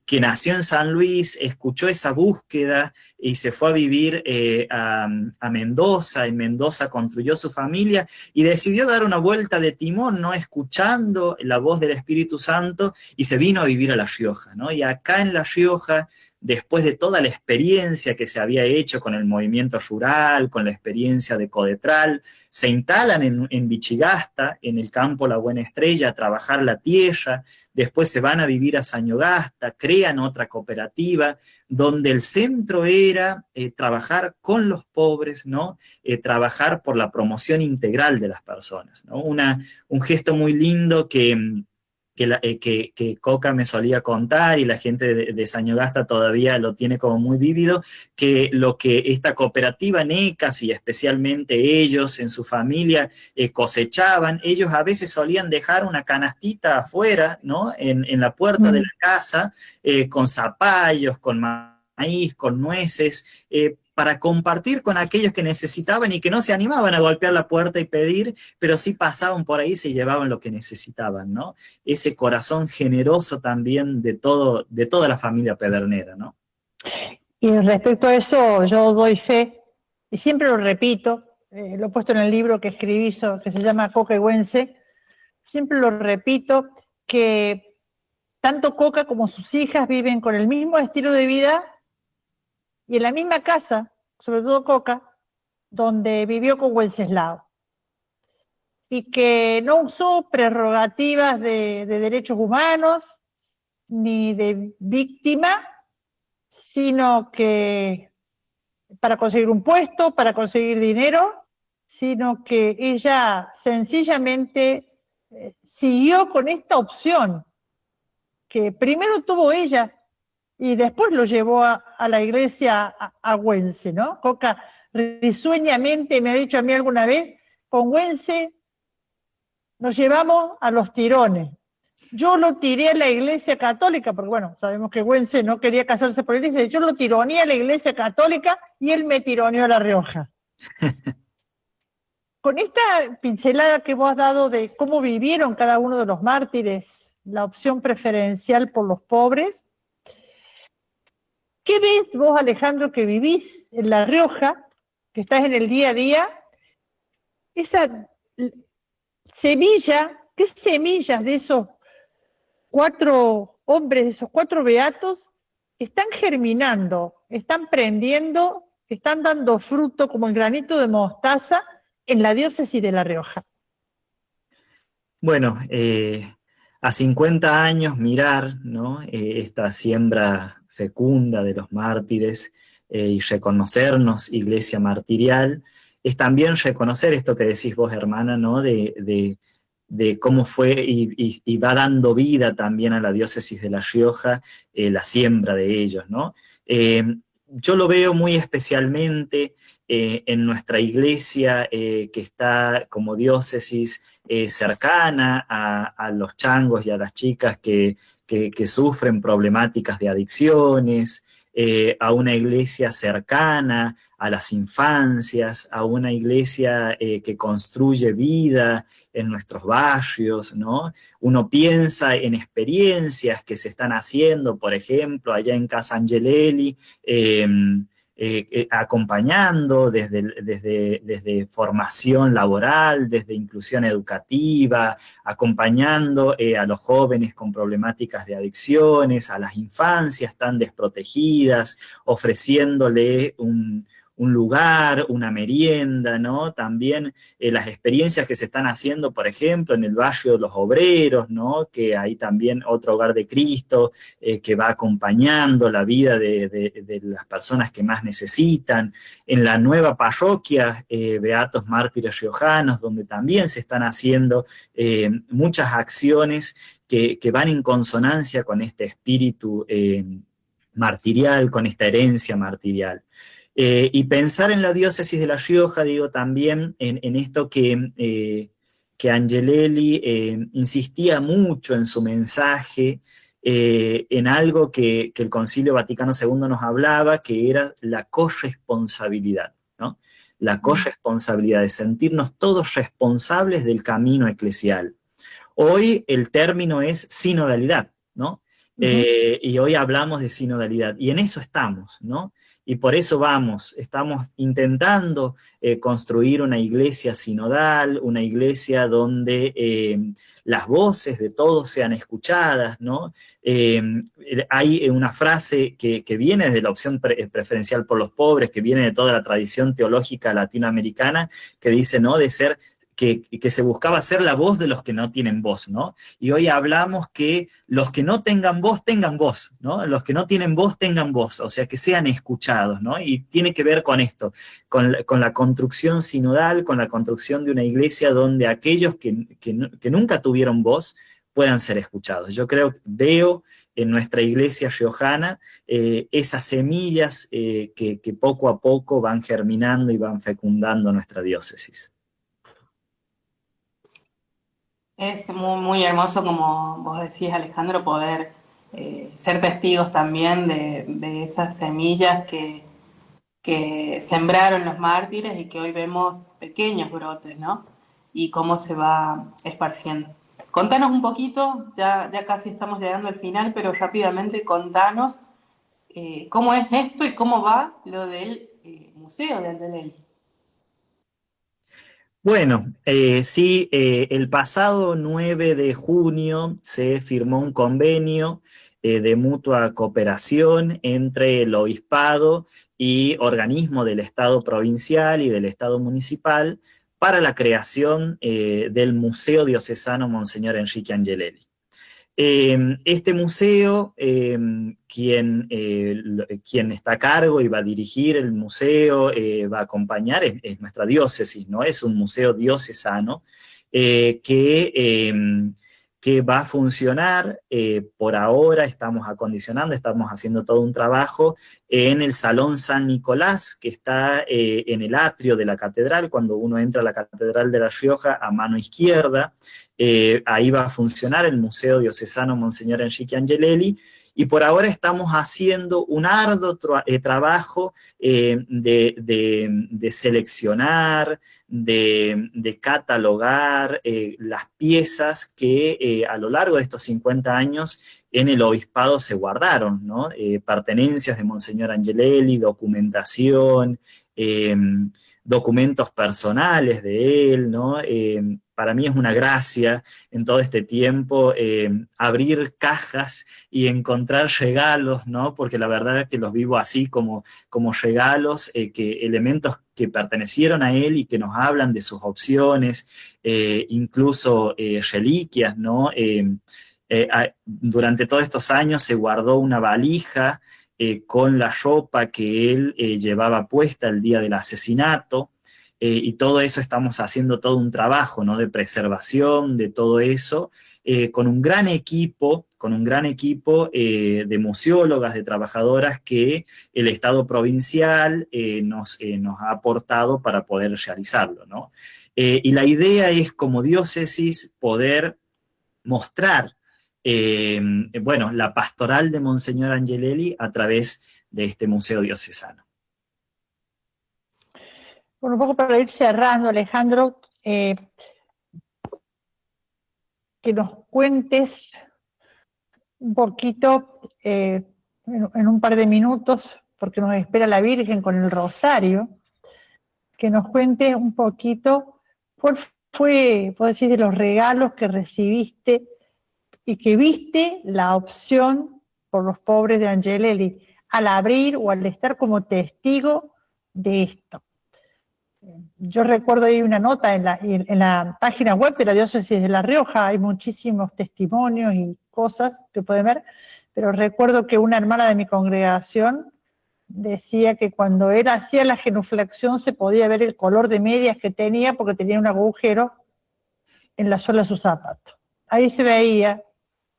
que nació en San Luis, escuchó esa búsqueda y se fue a vivir a Mendoza. En Mendoza construyó su familia y decidió dar una vuelta de timón, ¿no? Escuchando la voz del Espíritu Santo, y se vino a vivir a La Rioja, ¿no? Y acá en La Rioja después de toda la experiencia que se había hecho con el movimiento rural, con la experiencia de Codetral, se instalan en Vichigasta, en el campo La Buena Estrella, a trabajar la tierra, después se van a vivir a Sañogasta, crean otra cooperativa, donde el centro era trabajar con los pobres, ¿no? Trabajar por la promoción integral de las personas, ¿no? Un gesto muy lindo que Coca me solía contar y la gente de Sañogasta todavía lo tiene como muy vívido, que lo que esta cooperativa NECAS y especialmente ellos en su familia cosechaban, ellos a veces solían dejar una canastita afuera, ¿no? En la puerta de la casa, con zapallos, con maíz, con nueces, para compartir con aquellos que necesitaban y que no se animaban a golpear la puerta y pedir, pero sí pasaban por ahí y se llevaban lo que necesitaban, ¿no? Ese corazón generoso también de toda la familia Pedernera, ¿no? Y respecto a eso, yo doy fe, y siempre lo repito, lo he puesto en el libro que escribí, que se llama Coca y Güense, siempre lo repito, que tanto Coca como sus hijas viven con el mismo estilo de vida y en la misma casa, sobre todo Coca, donde vivió con Wenceslao, y que no usó prerrogativas de derechos humanos ni de víctima, sino que para conseguir un puesto, para conseguir dinero, sino que ella sencillamente siguió con esta opción que primero tuvo ella y después lo llevó a la iglesia a Güense, ¿no? Coca risueñamente me ha dicho a mí alguna vez, con Güense nos llevamos a los tirones. Yo lo tiré a la iglesia católica, porque bueno, sabemos que Güense no quería casarse por la iglesia, yo lo tironeé a la iglesia católica y él me tironeó a La Rioja. Con esta pincelada que vos has dado de cómo vivieron cada uno de los mártires, la opción preferencial por los pobres, ¿qué ves vos, Alejandro, que vivís en La Rioja, que estás en el día a día? Esa semilla, ¿qué semillas de esos 4 hombres, de esos 4 beatos, están germinando, están prendiendo, están dando fruto como el granito de mostaza en la diócesis de La Rioja? Bueno, a 50 años mirar, ¿no? Esta siembra fecunda de los mártires y reconocernos iglesia martirial, es también reconocer esto que decís vos, hermana, ¿no? De cómo fue y va dando vida también a la diócesis de La Rioja la siembra de ellos, ¿no? Yo lo veo muy especialmente en nuestra iglesia que está como diócesis cercana a los changos y a las chicas que sufren problemáticas de adicciones, a una iglesia cercana a las infancias, a una iglesia que construye vida en nuestros barrios, ¿no? Uno piensa en experiencias que se están haciendo, por ejemplo, allá en Casa Angelelli, acompañando desde formación laboral, desde inclusión educativa, acompañando a los jóvenes con problemáticas de adicciones, a las infancias tan desprotegidas, ofreciéndole un lugar, una merienda, ¿no? También las experiencias que se están haciendo, por ejemplo, en el barrio de los obreros, ¿no? Que hay también otro hogar de Cristo que va acompañando la vida de las personas que más necesitan. En la nueva parroquia, Beatos Mártires Riojanos, donde también se están haciendo muchas acciones que van en consonancia con este espíritu martirial, con esta herencia martirial. Y pensar en la diócesis de La Rioja, digo, también en esto que Angelelli insistía mucho en su mensaje, en algo que el Concilio Vaticano II nos hablaba, que era la corresponsabilidad, ¿no? La corresponsabilidad, de sentirnos todos responsables del camino eclesial. Hoy el término es sinodalidad, ¿no? Y hoy hablamos de sinodalidad, y en eso estamos, ¿no? y por eso estamos intentando construir una iglesia sinodal, una iglesia donde las voces de todos sean escuchadas, ¿no? Hay una frase que viene de la opción preferencial por los pobres, que viene de toda la tradición teológica latinoamericana, que dice, ¿no?, de ser, que se buscaba ser la voz de los que no tienen voz, ¿no? Y hoy hablamos que los que no tengan voz, ¿no? Los que no tienen voz tengan voz, o sea, que sean escuchados, ¿no? Y tiene que ver con esto, con la construcción sinodal, con la construcción de una iglesia donde aquellos que nunca tuvieron voz puedan ser escuchados. Yo veo en nuestra iglesia riojana esas semillas que poco a poco van germinando y van fecundando nuestra diócesis. Es muy, muy hermoso, como vos decís, Alejandro, poder ser testigos también de esas semillas que sembraron los mártires y que hoy vemos pequeños brotes, ¿no? Y cómo se va esparciendo. Contanos un poquito, ya casi estamos llegando al final, pero rápidamente contanos cómo es esto y cómo va lo del Museo de Angelelli. Bueno, sí, el pasado 9 de junio se firmó un convenio de mutua cooperación entre el obispado y organismos del Estado provincial y del Estado municipal para la creación del Museo Diocesano Monseñor Enrique Angelelli. Este museo, quien está a cargo y va a dirigir el museo, va a acompañar, es nuestra diócesis, ¿no? Es un museo diocesano que va a funcionar, por ahora estamos acondicionando, estamos haciendo todo un trabajo en el Salón San Nicolás, que está en el atrio de la catedral, cuando uno entra a la Catedral de La Rioja a mano izquierda. Ahí va a funcionar el Museo Diocesano Monseñor Enrique Angelelli, y por ahora estamos haciendo un arduo trabajo de seleccionar, de catalogar las piezas que a lo largo de estos 50 años en el obispado se guardaron, ¿no? Pertenencias de Monseñor Angelelli, documentación, documentos personales de él, ¿no? Para mí es una gracia en todo este tiempo abrir cajas y encontrar regalos, ¿no? Porque la verdad es que los vivo así como regalos, elementos que pertenecieron a él y que nos hablan de sus opciones, incluso reliquias, ¿no? Durante todos estos años se guardó una valija con la ropa que él llevaba puesta el día del asesinato, y todo eso estamos haciendo todo un trabajo, ¿no?, de preservación de todo eso, con un gran equipo de museólogas, de trabajadoras que el Estado provincial nos ha aportado para poder realizarlo, ¿no? Y la idea es, como diócesis, poder mostrar bueno, la pastoral de Monseñor Angelelli a través de este museo diocesano. Bueno, un poco para ir cerrando, Alejandro, que nos cuentes un poquito, en un par de minutos, porque nos espera la Virgen con el rosario, que nos cuentes un poquito cuál fue, puedo decir, de los regalos que recibiste y que viste la opción por los pobres de Angelelli al abrir o al estar como testigo de esto. Yo recuerdo ahí una nota en la página web de la Diócesis de La Rioja, hay muchísimos testimonios y cosas que pueden ver, pero recuerdo que una hermana de mi congregación decía que cuando él hacía la genuflexión se podía ver el color de medias que tenía porque tenía un agujero en la suela de su zapato. Ahí se veía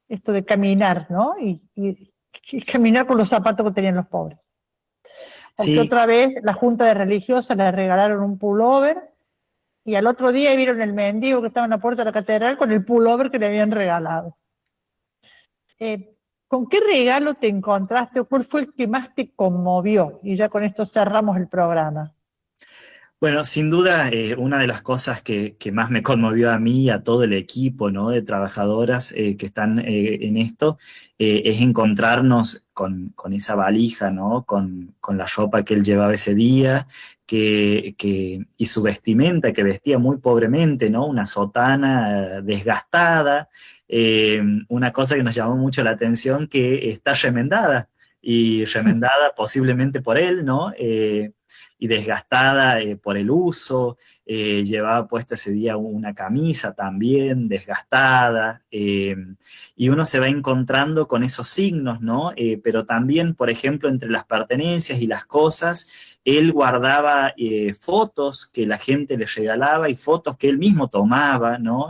esto de caminar, ¿no? Y caminar con los zapatos que tenían los pobres. Porque sí, otra vez la junta de religiosas le regalaron un pullover y al otro día vieron el mendigo que estaba en la puerta de la catedral con el pullover que le habían regalado. ¿Con qué regalo te encontraste o cuál fue el que más te conmovió? Y ya con esto cerramos el programa. Bueno, sin duda, una de las cosas que más me conmovió a mí y a todo el equipo, ¿no?, de trabajadoras que están en esto, es encontrarnos con esa valija, ¿no?, con la ropa que él llevaba ese día, y su vestimenta, que vestía muy pobremente, ¿no?, una sotana desgastada, una cosa que nos llamó mucho la atención, que está remendada, y remendada posiblemente por él, ¿no?, y desgastada por el uso, llevaba puesta ese día una camisa también desgastada, y uno se va encontrando con esos signos, ¿no? Pero también, por ejemplo, entre las pertenencias y las cosas, él guardaba fotos que la gente le regalaba y fotos que él mismo tomaba, ¿no?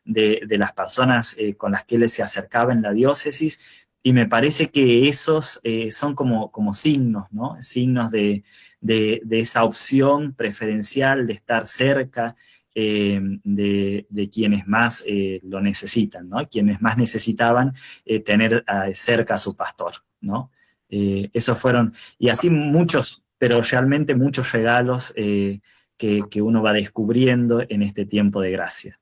De las personas con las que él se acercaba en la diócesis, y me parece que esos son como signos, ¿no? Signos de esa opción preferencial de estar cerca de quienes más lo necesitan, ¿no? Quienes más necesitaban tener cerca a su pastor, ¿no? Esos fueron, y así muchos, pero realmente muchos regalos que uno va descubriendo en este tiempo de gracia.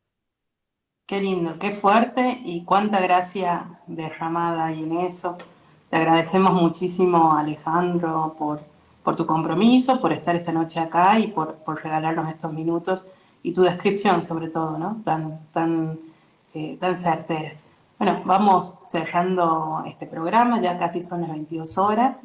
Qué lindo, qué fuerte y cuánta gracia derramada hay en eso. Te agradecemos muchísimo, Alejandro, por tu compromiso, por estar esta noche acá y por regalarnos estos minutos y tu descripción, sobre todo, ¿no? Tan certera. Bueno, vamos cerrando este programa, ya casi son las 22 horas.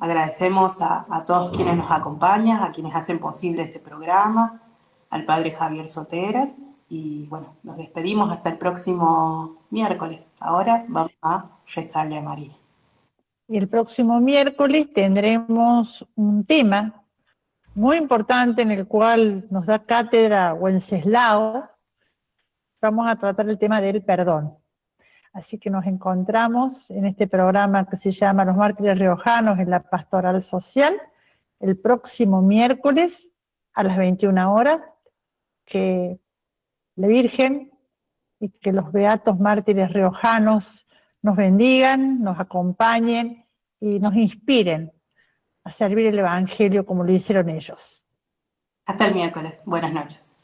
Agradecemos a todos quienes nos acompañan, a quienes hacen posible este programa, al padre Javier Soteras, y bueno, nos despedimos hasta el próximo miércoles. Ahora vamos a rezarle a María. Y el próximo miércoles tendremos un tema muy importante en el cual nos da cátedra Wenceslao. Vamos a tratar el tema del perdón. Así que nos encontramos en este programa que se llama Los Mártires Riojanos en la Pastoral Social, el próximo miércoles a las 21 horas, que la Virgen y que los beatos mártires riojanos nos bendigan, nos acompañen y nos inspiren a servir el Evangelio como lo hicieron ellos. Hasta el miércoles. Buenas noches.